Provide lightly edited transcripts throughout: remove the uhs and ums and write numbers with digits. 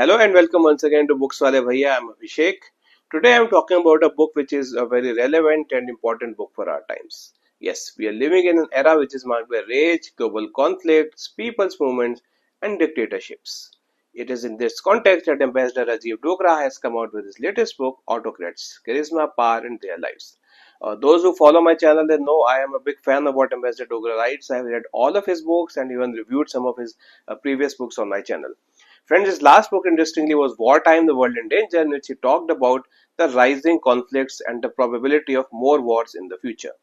Hello and welcome once again to Books Wale Bhaiya. I'm Abhishek. Today I'm talking about a book which is a very relevant and important book for our times. Yes, we are living in an era which is marked by rage, global conflicts, people's movements, and dictatorships. It is in this context that Ambassador Rajiv Dogra has come out with his latest book, Autocrats, Charisma, Power, and Their Lives. Those who follow my channel, they know I am a big fan of what Ambassador Dogra writes. I have read all of his books and even reviewed some of his previous books on my channel. Friends, his last book, interestingly, was Wartime, the World in Danger, in which he talked about the rising conflicts and the probability of more wars in the future.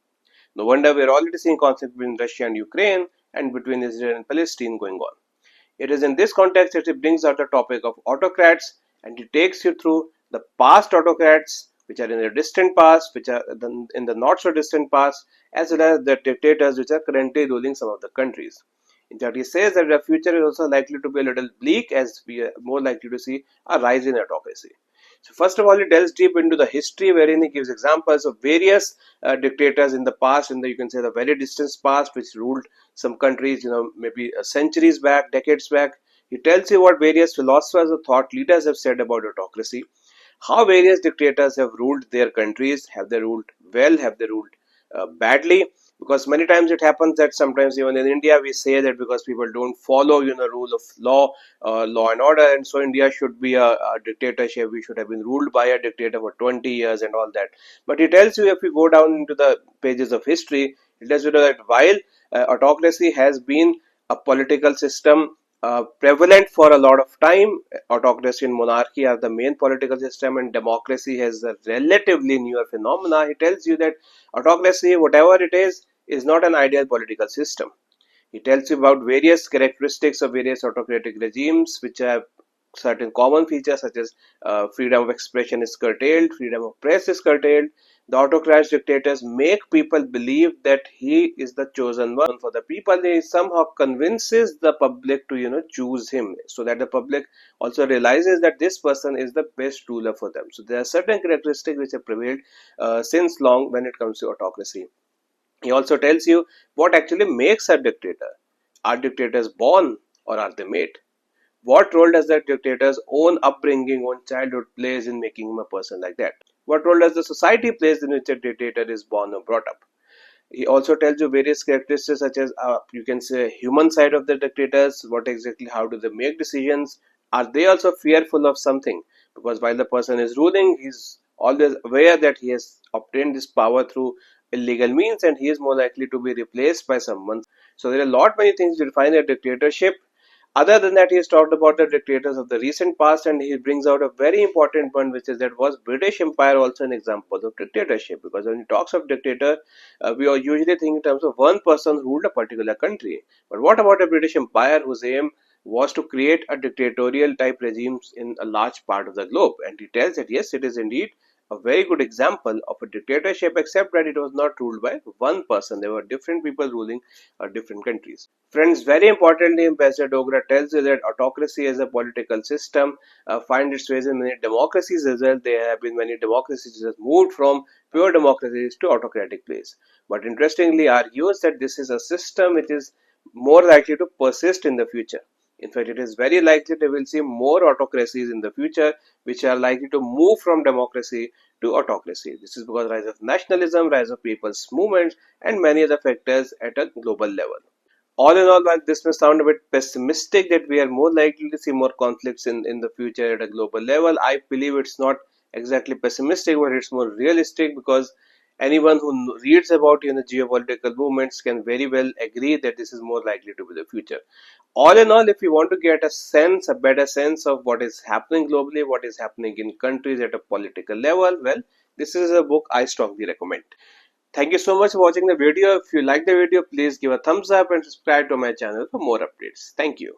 No wonder we're already seeing conflict between Russia and Ukraine and between Israel and Palestine going on. It is in this context that he brings out the topic of autocrats and he takes you through the past autocrats, which are in the distant past, which are in the not so distant past, as well as the dictators which are currently ruling some of the countries. In fact, he says that the future is also likely to be a little bleak as we are more likely to see a rise in autocracy. So first of all, he delves deep into the history wherein he gives examples of various dictators in the past, in the you can say the very distant past, which ruled some countries, maybe centuries back, decades back. He tells you what various philosophers or thought leaders have said about autocracy, how various dictators have ruled their countries, have they ruled well, have they ruled badly, because many times it happens that sometimes even in India we say that because people don't follow rule of law, law and order, and so India should be a dictatorship, we should have been ruled by a dictator for 20 years and all that. But he tells you, if you go down into the pages of history, it tells you that while autocracy has been a political system prevalent for a lot of time, autocracy and monarchy are the main political system and democracy has a relatively newer phenomena. He tells you that autocracy, whatever it is not an ideal political system. He tells you about various characteristics of various autocratic regimes which have certain common features such as freedom of expression is curtailed, freedom of press is curtailed. The autocrats, dictators make people believe that he is the chosen one for the people. He somehow convinces the public to choose him, so that the public also realizes that this person is the best ruler for them. So there are certain characteristics which have prevailed since long when it comes to autocracy. He also tells you what actually makes a dictator. Are dictators born or are they made? What role does that dictator's own upbringing, own childhood plays in making him a person like that? What role does the society plays in which a dictator is born or brought up? He also tells you various characteristics such as you can say human side of the dictators. What exactly, how do they make decisions? Are they also fearful of something? Because while the person is ruling, he's always aware that he has obtained this power through illegal means and he is more likely to be replaced by someone. So there are a lot many things to define a dictatorship. Other than that, he has talked about the dictators of the recent past and he brings out a very important one, which is that was British Empire also an example of dictatorship? Because when he talks of dictator, we are usually think in terms of one person who ruled a particular country. But what about a British Empire whose aim was to create a dictatorial type regimes in a large part of the globe? And he tells that yes, it is indeed a very good example of a dictatorship, except that it was not ruled by one person. There were different people ruling different countries. Friends, very importantly, Ambassador Dogra tells you that autocracy as a political system finds its ways in many democracies as well. There have been many democracies that have moved from pure democracies to autocratic place. But interestingly, argues that this is a system which is more likely to persist in the future. In fact, it is very likely that we will see more autocracies in the future which are likely to move from democracy to autocracy. This is because rise of nationalism, rise of people's movements, and many other factors at a global level. All in all, while this may sound a bit pessimistic that we are more likely to see more conflicts in the future at a global level, I believe it's not exactly pessimistic, but it's more realistic, because anyone who reads about geopolitical movements can very well agree that this is more likely to be the future. All in all, if you want to get a better sense of what is happening globally, what is happening in countries at a political level, well, this is a book I strongly recommend. Thank you so much for watching the video. If you like the video, please give a thumbs up and subscribe to my channel for more updates. Thank you.